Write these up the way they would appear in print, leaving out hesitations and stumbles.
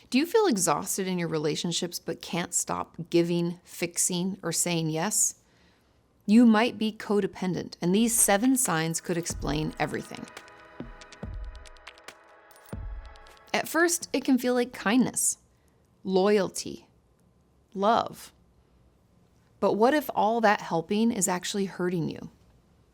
Do you feel exhausted in your relationships but can't stop giving, fixing, or saying yes? You might be codependent, and these 7 signs could explain everything. At first, it can feel like kindness, loyalty, love. But what if all that helping is actually hurting you?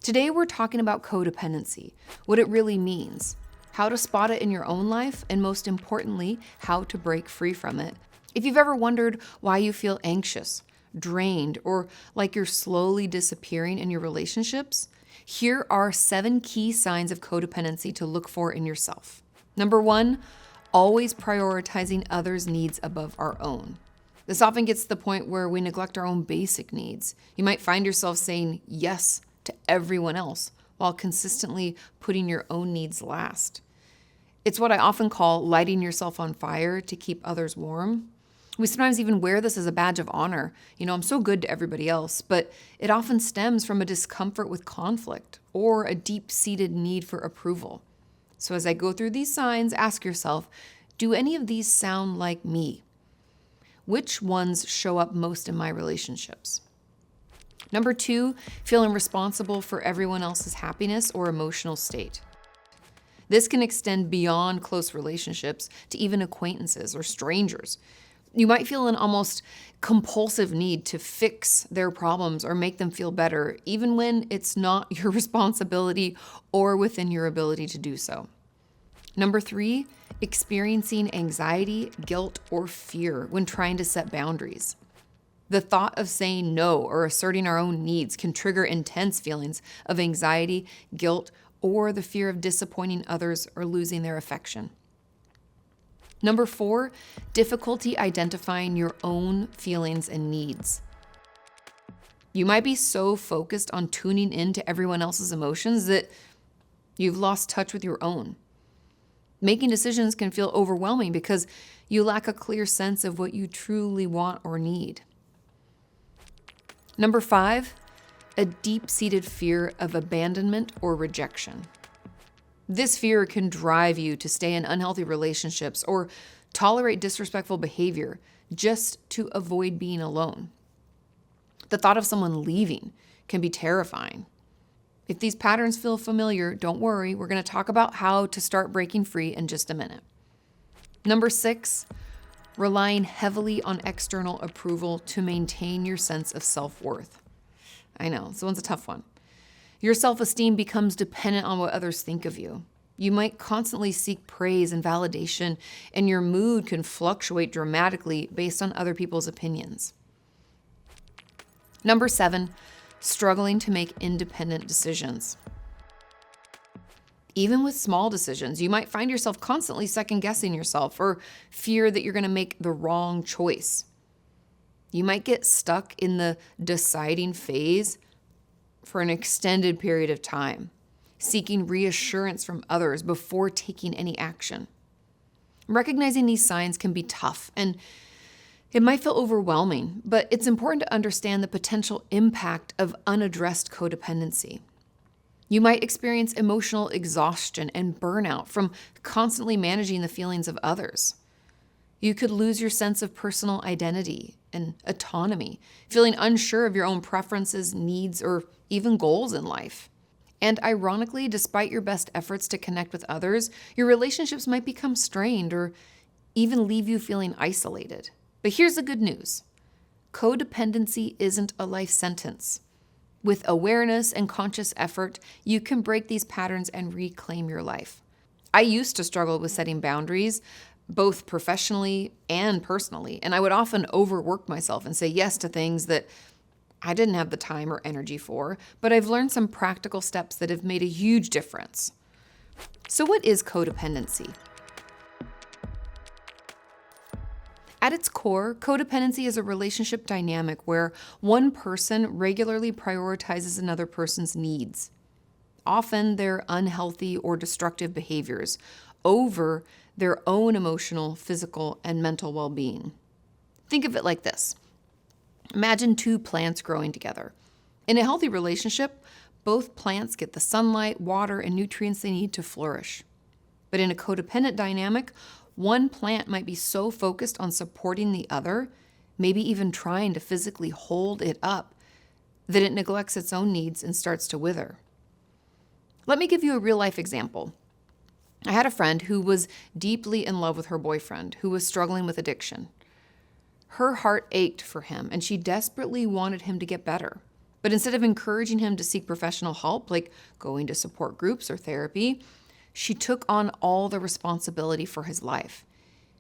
Today, we're talking about codependency, what it really means, how to spot it in your own life, and most importantly, how to break free from it. If you've ever wondered why you feel anxious, drained, or like you're slowly disappearing in your relationships, here are 7 key signs of codependency to look for in yourself. Number 1, always prioritizing others' needs above our own. This often gets to the point where we neglect our own basic needs. You might find yourself saying yes to everyone else while consistently putting your own needs last. It's what I often call lighting yourself on fire to keep others warm. We sometimes even wear this as a badge of honor. I'm so good to everybody else, but it often stems from a discomfort with conflict or a deep-seated need for approval. So as I go through these signs, ask yourself, do any of these sound like me? Which ones show up most in my relationships? Number 2, feeling responsible for everyone else's happiness or emotional state. This can extend beyond close relationships to even acquaintances or strangers. You might feel an almost compulsive need to fix their problems or make them feel better, even when it's not your responsibility or within your ability to do so. Number 3, experiencing anxiety, guilt, or fear when trying to set boundaries. The thought of saying no or asserting our own needs can trigger intense feelings of anxiety, guilt, or the fear of disappointing others or losing their affection. Number 4, difficulty identifying your own feelings and needs. You might be so focused on tuning into everyone else's emotions that you've lost touch with your own. Making decisions can feel overwhelming because you lack a clear sense of what you truly want or need. Number 5, a deep-seated fear of abandonment or rejection. This fear can drive you to stay in unhealthy relationships or tolerate disrespectful behavior just to avoid being alone. The thought of someone leaving can be terrifying. If these patterns feel familiar, don't worry. We're going to talk about how to start breaking free in just a minute. Number 6, relying heavily on external approval to maintain your sense of self-worth. I know, this one's a tough one. Your self-esteem becomes dependent on what others think of you. You might constantly seek praise and validation, and your mood can fluctuate dramatically based on other people's opinions. Number 7, struggling to make independent decisions. Even with small decisions, you might find yourself constantly second-guessing yourself or fear that you're going to make the wrong choice. You might get stuck in the deciding phase for an extended period of time, seeking reassurance from others before taking any action. Recognizing these signs can be tough, and it might feel overwhelming, but it's important to understand the potential impact of unaddressed codependency. You might experience emotional exhaustion and burnout from constantly managing the feelings of others. You could lose your sense of personal identity and autonomy, feeling unsure of your own preferences, needs, or even goals in life. And ironically, despite your best efforts to connect with others, your relationships might become strained or even leave you feeling isolated. But here's the good news. Codependency isn't a life sentence. With awareness and conscious effort, you can break these patterns and reclaim your life. I used to struggle with setting boundaries, both professionally and personally, and I would often overwork myself and say yes to things that I didn't have the time or energy for, but I've learned some practical steps that have made a huge difference. So what is codependency? At its core, codependency is a relationship dynamic where one person regularly prioritizes another person's needs, often their unhealthy or destructive behaviors, over their own emotional, physical, and mental well-being. Think of it like this. Imagine 2 plants growing together. In a healthy relationship, both plants get the sunlight, water, and nutrients they need to flourish. But in a codependent dynamic, one plant might be so focused on supporting the other, maybe even trying to physically hold it up, that it neglects its own needs and starts to wither. Let me give you a real-life example. I had a friend who was deeply in love with her boyfriend, who was struggling with addiction. Her heart ached for him, and she desperately wanted him to get better. But instead of encouraging him to seek professional help, like going to support groups or therapy, she took on all the responsibility for his life.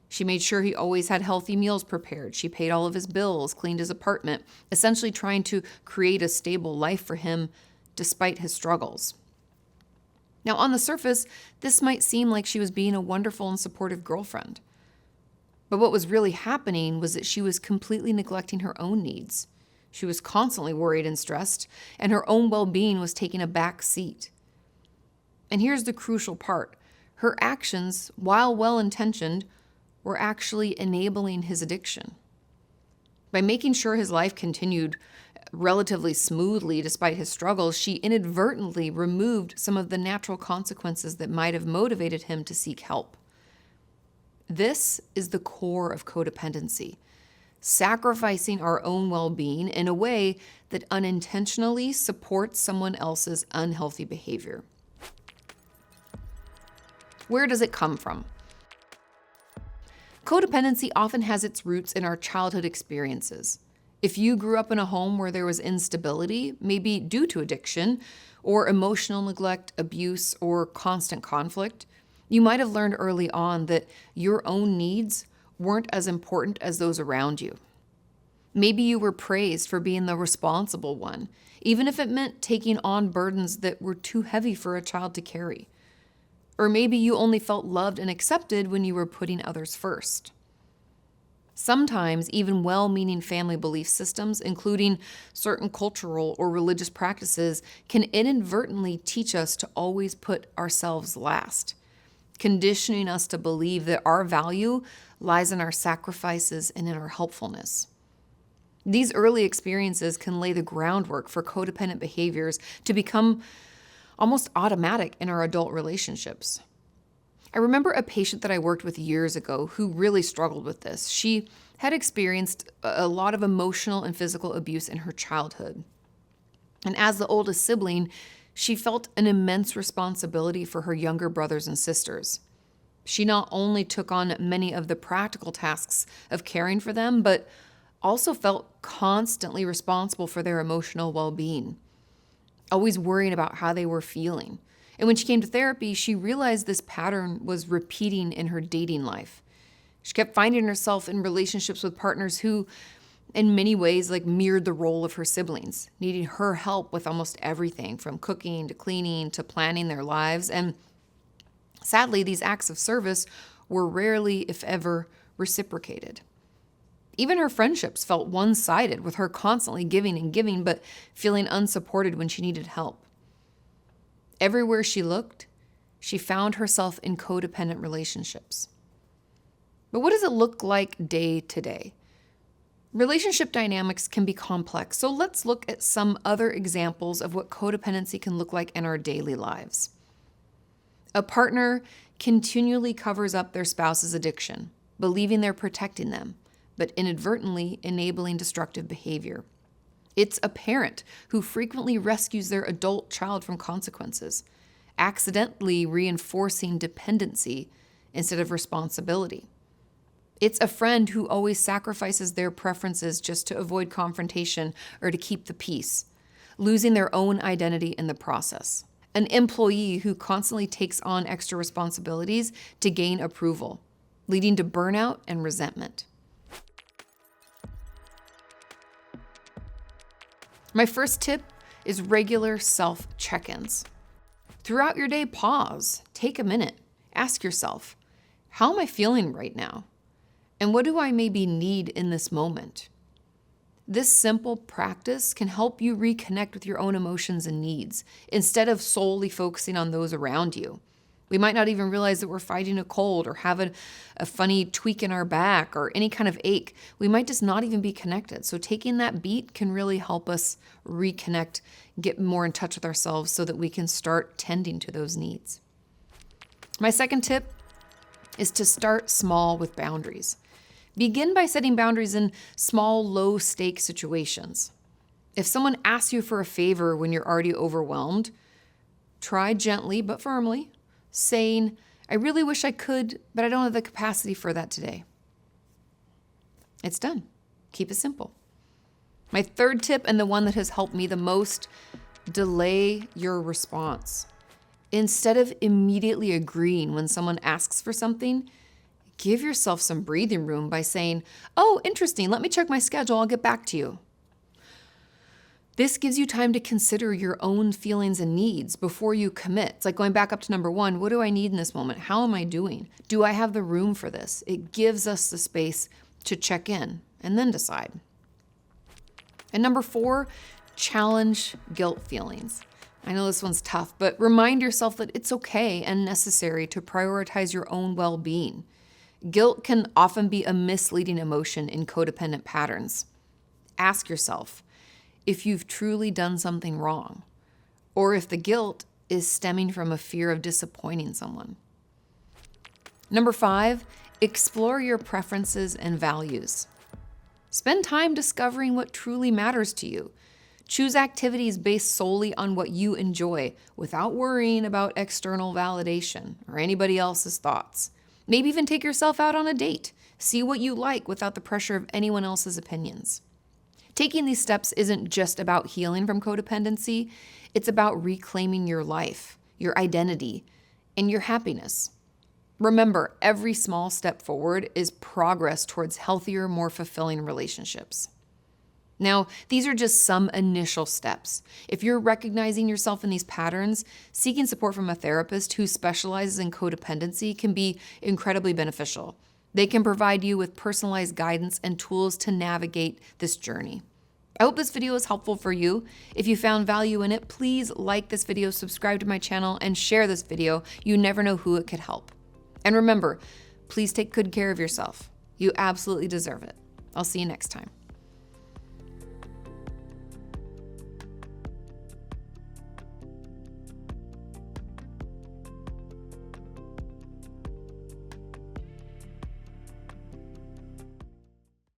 She made sure he always had healthy meals prepared. She paid all of his bills, cleaned his apartment, essentially trying to create a stable life for him despite his struggles. Now, on the surface, this might seem like she was being a wonderful and supportive girlfriend. But what was really happening was that she was completely neglecting her own needs. She was constantly worried and stressed, and her own well-being was taking a back seat. And here's the crucial part. Her actions, while well-intentioned, were actually enabling his addiction. By making sure his life continued relatively smoothly despite his struggles, she inadvertently removed some of the natural consequences that might have motivated him to seek help. This is the core of codependency, sacrificing our own well-being in a way that unintentionally supports someone else's unhealthy behavior. Where does it come from? Codependency often has its roots in our childhood experiences. If you grew up in a home where there was instability, maybe due to addiction, or emotional neglect, abuse, or constant conflict, you might have learned early on that your own needs weren't as important as those around you. Maybe you were praised for being the responsible one, even if it meant taking on burdens that were too heavy for a child to carry. Or maybe you only felt loved and accepted when you were putting others first. Sometimes even well-meaning family belief systems, including certain cultural or religious practices, can inadvertently teach us to always put ourselves last, conditioning us to believe that our value lies in our sacrifices and in our helpfulness. These early experiences can lay the groundwork for codependent behaviors to become almost automatic in our adult relationships. I remember a patient that I worked with years ago who really struggled with this. She had experienced a lot of emotional and physical abuse in her childhood. And as the oldest sibling, she felt an immense responsibility for her younger brothers and sisters. She not only took on many of the practical tasks of caring for them, but also felt constantly responsible for their emotional well-being, always worrying about how they were feeling. And when she came to therapy, she realized this pattern was repeating in her dating life. She kept finding herself in relationships with partners who, in many ways, mirrored the role of her siblings, needing her help with almost everything, from cooking to cleaning to planning their lives. And sadly, these acts of service were rarely, if ever, reciprocated. Even her friendships felt one-sided, with her constantly giving and giving, but feeling unsupported when she needed help. Everywhere she looked, she found herself in codependent relationships. But what does it look like day to day? Relationship dynamics can be complex, so let's look at some other examples of what codependency can look like in our daily lives. A partner continually covers up their spouse's addiction, believing they're protecting them, but inadvertently enabling destructive behavior. It's a parent who frequently rescues their adult child from consequences, accidentally reinforcing dependency instead of responsibility. It's a friend who always sacrifices their preferences just to avoid confrontation or to keep the peace, losing their own identity in the process. An employee who constantly takes on extra responsibilities to gain approval, leading to burnout and resentment. My first tip is regular self-check-ins. Throughout your day, pause, take a minute, ask yourself, how am I feeling right now? And what do I maybe need in this moment? This simple practice can help you reconnect with your own emotions and needs instead of solely focusing on those around you. We might not even realize that we're fighting a cold or have a funny tweak in our back or any kind of ache. We might just not even be connected. So taking that beat can really help us reconnect, get more in touch with ourselves so that we can start tending to those needs. My second tip is to start small with boundaries. Begin by setting boundaries in small, low-stake situations. If someone asks you for a favor when you're already overwhelmed, try gently but firmly, saying, "I really wish I could, but I don't have the capacity for that today." It's done. Keep it simple. My third tip, and the one that has helped me the most, delay your response. Instead of immediately agreeing when someone asks for something, give yourself some breathing room by saying, "Oh, interesting, let me check my schedule, I'll get back to you." This gives you time to consider your own feelings and needs before you commit. It's like going back up to number one, what do I need in this moment? How am I doing? Do I have the room for this? It gives us the space to check in and then decide. And number 4, challenge guilt feelings. I know this one's tough, but remind yourself that it's okay and necessary to prioritize your own well-being. Guilt can often be a misleading emotion in codependent patterns. Ask yourself if you've truly done something wrong, or if the guilt is stemming from a fear of disappointing someone. Number 5, explore your preferences and values. Spend time discovering what truly matters to you. Choose activities based solely on what you enjoy without worrying about external validation or anybody else's thoughts. Maybe even take yourself out on a date. See what you like without the pressure of anyone else's opinions. Taking these steps isn't just about healing from codependency. It's about reclaiming your life, your identity, and your happiness. Remember, every small step forward is progress towards healthier, more fulfilling relationships. Now, these are just some initial steps. If you're recognizing yourself in these patterns, seeking support from a therapist who specializes in codependency can be incredibly beneficial. They can provide you with personalized guidance and tools to navigate this journey. I hope this video is helpful for you. If you found value in it, please like this video, subscribe to my channel, and share this video. You never know who it could help. And remember, please take good care of yourself. You absolutely deserve it. I'll see you next time.